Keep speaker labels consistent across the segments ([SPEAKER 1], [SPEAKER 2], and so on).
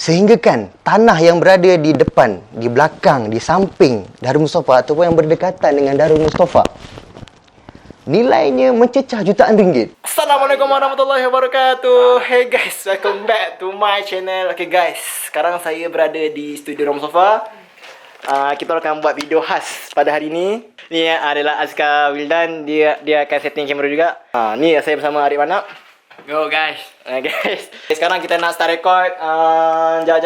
[SPEAKER 1] Sehingga kan tanah yang berada di depan, di belakang, di samping Darul Mustafa ataupun yang berdekatan dengan Darul Mustafa, nilainya mencecah jutaan ringgit.
[SPEAKER 2] Assalamualaikum warahmatullahi wabarakatuh. Hey guys, welcome back to my channel. Okay guys, sekarang saya berada di studio Darul Mustafa. Kita akan buat video khas pada hari ini. Ni adalah Azka Wildan. Dia akan setting kamera juga. Ni saya bersama Arif Manap.
[SPEAKER 3] Go guys.
[SPEAKER 2] Guys, sekarang kita nak start record. Jap.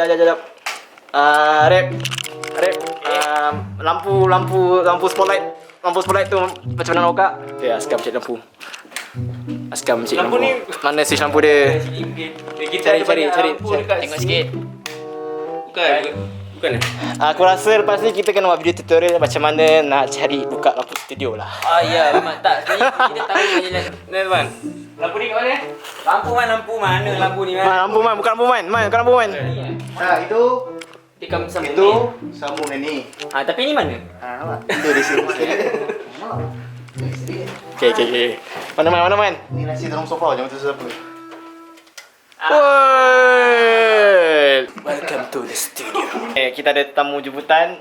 [SPEAKER 2] Rep. Lampu spotlight. Lampu spotlight tu macam mana nak buka? Okay, Azka mencari lampu. Azka mencari lampu. Ni mana switch lampu dia?
[SPEAKER 3] Kita cari. Tengok sikit. Bukan.
[SPEAKER 2] Aku rasa lepas ni kita kena buat video tutorial macam mana nak cari buka lampu studio lah.
[SPEAKER 3] Ya, memang tak. Sebenarnya kita tahu je lah. Tuan. Lampu ni kat mana? Lampu mana lampu ni man?
[SPEAKER 2] Lampu man, bukan lampu man. Bukan lampu man.
[SPEAKER 1] Itu
[SPEAKER 3] Tikam sambung
[SPEAKER 1] itu
[SPEAKER 3] ni.
[SPEAKER 1] sambung ni.
[SPEAKER 3] Tapi ni mana?
[SPEAKER 1] Nampak? Itu di sini.
[SPEAKER 2] Okay. Mana man?
[SPEAKER 1] Ni nasi Darul Mustafa jangan tu siapa.
[SPEAKER 2] Welcome to the studio. Kita ada tamu jemputan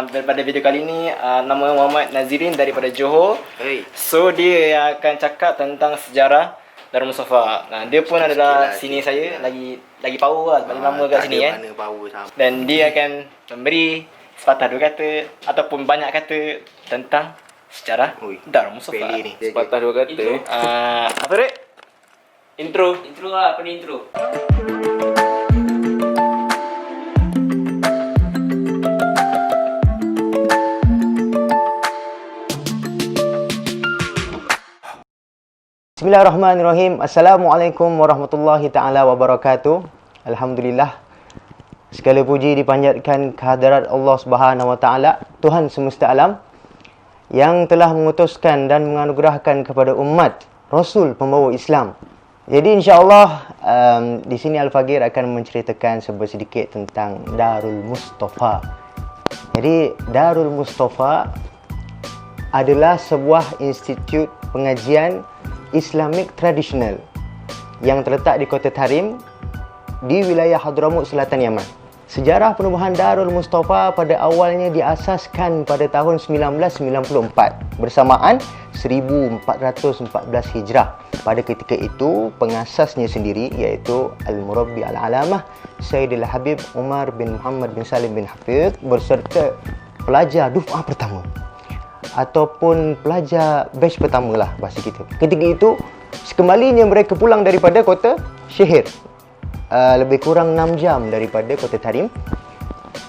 [SPEAKER 2] daripada video kali ni. Nama Muhammad Nazirin daripada Johor.
[SPEAKER 3] Hey.
[SPEAKER 2] So dia yang akan cakap tentang sejarah Darul Mustafa. Dia pun adalah sini saya lagi power lah sebab dia lama kat sini kan.
[SPEAKER 1] Mana power sama.
[SPEAKER 2] Dan dia akan memberi sepatah dua kata ataupun banyak kata tentang sejarah Darul Mustafa.
[SPEAKER 1] Peli ni.
[SPEAKER 3] Sepatah dua kata.
[SPEAKER 2] Apa Rek?
[SPEAKER 3] Intro lah. Apa ni intro?
[SPEAKER 1] Bismillahirrahmanirrahim. Assalamualaikum warahmatullahi ta'ala wabarakatuh. Alhamdulillah. Segala puji dipanjatkan kehadirat Allah Subhanahu wa taala, Tuhan semesta alam, yang telah mengutuskan dan menganugerahkan kepada umat Rasul pembawa Islam. Jadi insya-Allah di sini Al-Faqir akan menceritakan sedikit tentang Darul Mustafa. Jadi Darul Mustafa adalah sebuah institut pengajian Islamik tradisional yang terletak di Kota Tarim di wilayah Hadramut, Selatan Yaman. Sejarah penubuhan Darul Mustafa pada awalnya diasaskan pada tahun 1994 bersamaan 1414 Hijrah. Pada ketika itu, pengasasnya sendiri iaitu Al-Murabbi Al-Alamah Sayyidil Habib Umar bin Muhammad bin Salim bin Hafidh berserta pelajar duf'ah pertama ataupun pelajar batch pertama lah bahasa kita. Ketika itu, sekembalinya mereka pulang daripada kota Syihir, lebih kurang 6 jam daripada kota Tarim,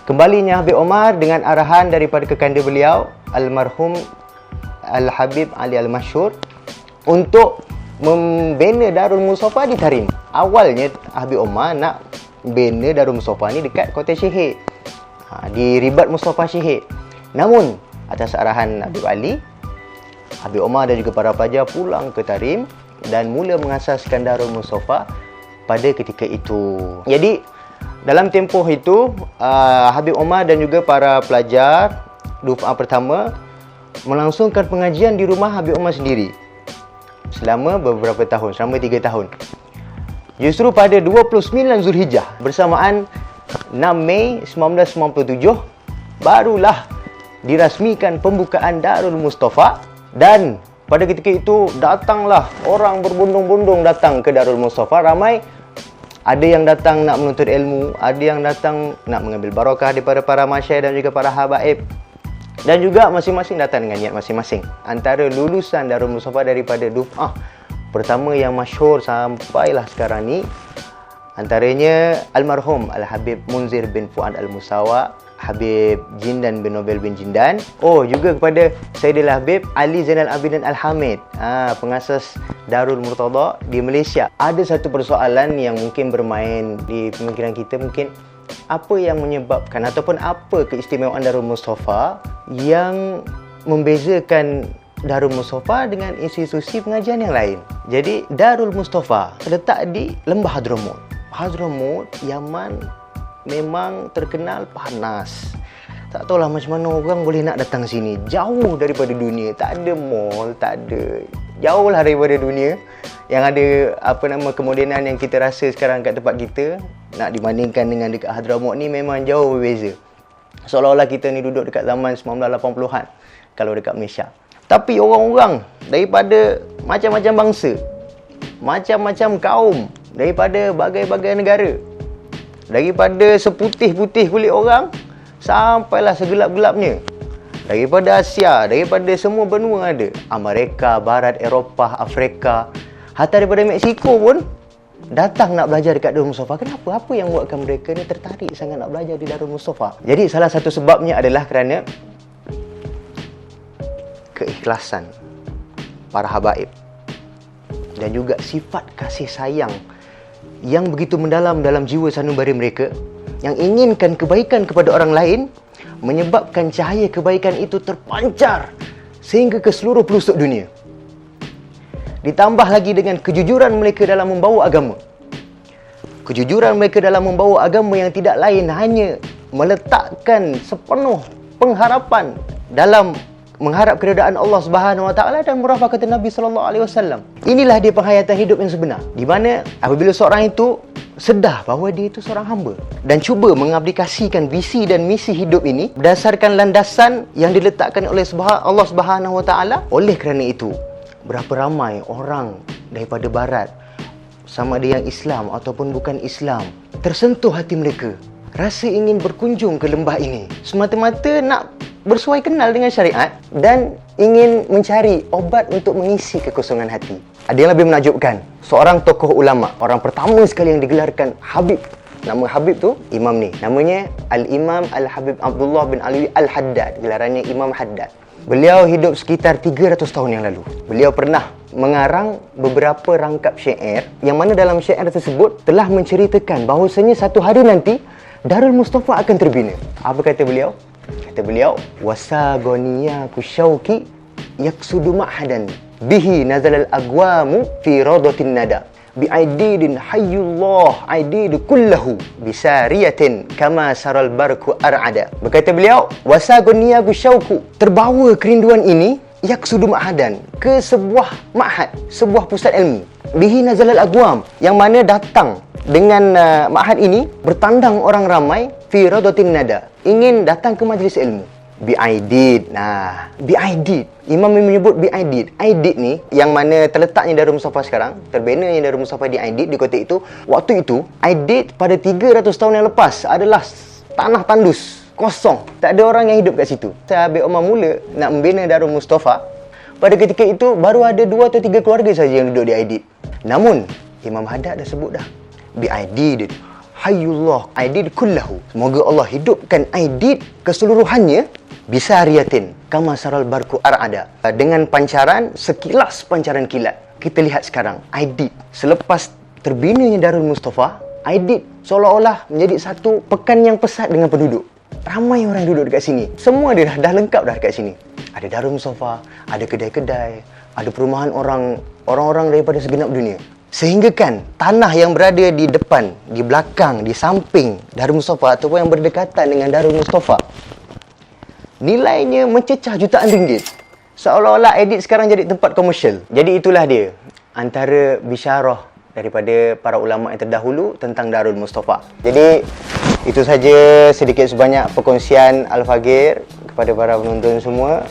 [SPEAKER 1] kembalinya Habib Omar dengan arahan daripada kekanda beliau almarhum Al-Habib Ali Al-Masyhur untuk membina Darul Mustafa di Tarim. Awalnya Habib Omar nak bina Darul Mustafa ni dekat kota Syihir, di Ribat Mustafa Syihir. Namun atas arahan Habib Ali, Habib Omar dan juga para pelajar pulang ke Tarim dan mula mengasaskan Darul Mustafa pada ketika itu. Jadi dalam tempoh itu Habib Omar dan juga para pelajar duf'ah pertama melangsungkan pengajian di rumah Habib Omar sendiri selama beberapa tahun, selama 3 tahun. Justru pada 29 Zulhijjah bersamaan 6 Mei 1997 barulah dirasmikan pembukaan Darul Mustafa, dan pada ketika itu datanglah orang berbondong-bondong datang ke Darul Mustafa. Ramai, ada yang datang nak menuntut ilmu, ada yang datang nak mengambil barakah daripada para masyayikh dan juga para habaib, dan juga masing-masing datang dengan niat masing-masing. Antara lulusan Darul Mustafa daripada duf'ah pertama yang masyhur sampailah sekarang ni, antaranya almarhum Al-Habib Munzir bin Fuad Al-Musawa, Habib Jindan bin Nobel bin Jindan. Juga kepada Sayyidil Habib Ali Zainal Abidin Al-Hamid, pengasas Darul Murtada di Malaysia. Ada satu persoalan yang mungkin bermain di pemikiran kita, mungkin apa yang menyebabkan ataupun apa keistimewaan Darul Mustafa yang membezakan Darul Mustafa dengan institusi pengajian yang lain. Jadi Darul Mustafa terletak di Lembah Hadramut. Hadramut, Yaman, memang terkenal panas. Tak tahulah macam mana orang boleh nak datang sini, jauh daripada dunia. Tak ada mall, tak ada jauh lah daripada dunia yang ada kemodenan yang kita rasa sekarang kat tempat kita. Nak dibandingkan dengan dekat Hadramaut ni memang jauh berbeza. Seolah-olah kita ni duduk dekat zaman 1980-an kalau dekat Malaysia. Tapi orang-orang daripada macam-macam bangsa, macam-macam kaum, daripada bagai-bagai negara, daripada seputih-putih kulit orang sampailah segelap-gelapnya, daripada Asia, daripada semua benua ada, Amerika, Barat, Eropah, Afrika, hatta daripada Mexico pun datang nak belajar dekat Darul Mustafa. Kenapa? Apa yang buatkan mereka ni tertarik sangat nak belajar di Darul Mustafa? Jadi salah satu sebabnya adalah kerana keikhlasan para habaib dan juga sifat kasih sayang yang begitu mendalam dalam jiwa sanubari mereka, yang inginkan kebaikan kepada orang lain, menyebabkan cahaya kebaikan itu terpancar sehingga ke seluruh pelosok dunia. Ditambah lagi dengan kejujuran mereka dalam membawa agama. Kejujuran mereka dalam membawa agama yang tidak lain hanya meletakkan sepenuh pengharapan dalam mengharap keridaan Allah Subhanahu Wa Taala dan murafaqat Nabi sallallahu alaihi wasallam. Inilah dia penghayatan hidup yang sebenar, di mana apabila seorang itu sedar bahawa dia itu seorang hamba dan cuba mengaplikasikan visi dan misi hidup ini berdasarkan landasan yang diletakkan oleh Allah Subhanahu Wa Taala. Oleh kerana itu, berapa ramai orang daripada barat, sama ada yang Islam ataupun bukan Islam, tersentuh hati mereka, rasa ingin berkunjung ke lembah ini semata-mata nak bersuai kenal dengan syariat dan ingin mencari obat untuk mengisi kekosongan hati. Ada yang lebih menakjubkan, seorang tokoh ulama, orang pertama sekali yang digelarkan Habib. Nama Habib tu imam ni, namanya Al-Imam Al-Habib Abdullah bin Ali Al-Haddad, gelarannya Imam Haddad. Beliau hidup sekitar 300 tahun yang lalu. Beliau pernah mengarang beberapa rangkap syair yang mana dalam syair tersebut telah menceritakan bahawasanya satu hari nanti Darul Mustafa akan terbina. Apa kata beliau? Kata beliau, wasagoniya kusyauki yaksudu ma'hadan bihi nazalal agwamu fi radatin nada bi'aididin hayyullah aidid kullahu bisariyatin kama saral barku ar'ada. Berkata beliau, wasagoniya kusyauku, terbawa kerinduan ini yaksudu ma'hadan, ke sebuah ma'had, sebuah pusat ilmu, bihi nazalal agwam, yang mana datang dengan ma'had ini bertandang orang ramai, fi radatin nada, ingin datang ke majlis ilmu. Bi'aidid. Nah, bi'aidid. Imam menyebut bi'aidid. Aidid ni yang mana terletaknya Darul Mustafa sekarang, terbinanya Darul Mustafa di Aidid, di kota itu. Waktu itu, Aidid pada 300 tahun yang lepas adalah tanah tandus, kosong. Tak ada orang yang hidup kat situ. Sahabat Umar mula nak membina Darul Mustafa, pada ketika itu baru ada 2 atau 3 keluarga saja yang duduk di Aidid. Namun, Imam Haddad dah sebut dah, bi'aidid hayyullah aidid kullahu, semoga Allah hidupkan Aidid keseluruhannya, bisariyatin kama saral barku ar'ada, dengan pancaran sekilas pancaran kilat. Kita lihat sekarang Aidid selepas terbinanya Darul Mustafa, Aidid seolah-olah menjadi satu pekan yang pesat dengan penduduk. Ramai orang duduk dekat sini. Semua dia dah lengkap dah dekat sini. Ada Darul Mustafa, ada kedai-kedai, ada perumahan orang-orang daripada segenap dunia. Sehingga kan tanah yang berada di depan, di belakang, di samping Darul Mustafa ataupun yang berdekatan dengan Darul Mustafa, nilainya mencecah jutaan ringgit. Seolah-olah Aidid sekarang jadi tempat komersial. Jadi itulah dia antara bisyarah daripada para ulama yang terdahulu tentang Darul Mustafa. Jadi itu saja sedikit sebanyak perkongsian Al-Fagir kepada para penonton semua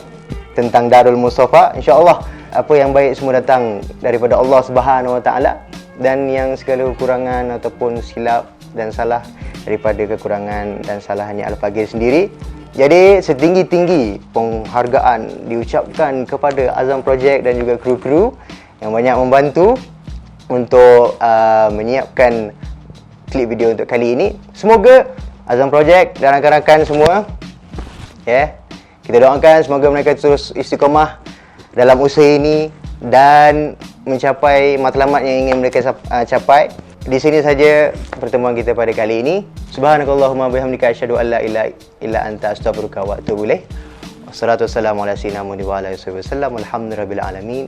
[SPEAKER 1] tentang Darul Mustafa. InsyaAllah apa yang baik semua datang daripada Allah Subhanahu Wa Taala, dan yang segala kekurangan ataupun silap dan salah daripada kekurangan dan salahnya Al-Fagir sendiri. Jadi setinggi-tinggi penghargaan diucapkan kepada Azam Project dan juga kru-kru yang banyak membantu untuk menyiapkan klip video untuk kali ini. Semoga Azam Project dan rakan-rakan semua, kita doakan semoga mereka terus istiqamah dalam usaha ini dan mencapai matlamat yang ingin mereka capai. Di sini saja pertemuan kita pada kali ini. Subhanakallahumma bihamdika asyhadu an la ilaha illa anta astaghfiruka wa atubu ilaik. Wassalatu wassalamu ala sayyidina Muhammad wa ala alihi wasallam. Alhamdulillahirabbil alamin.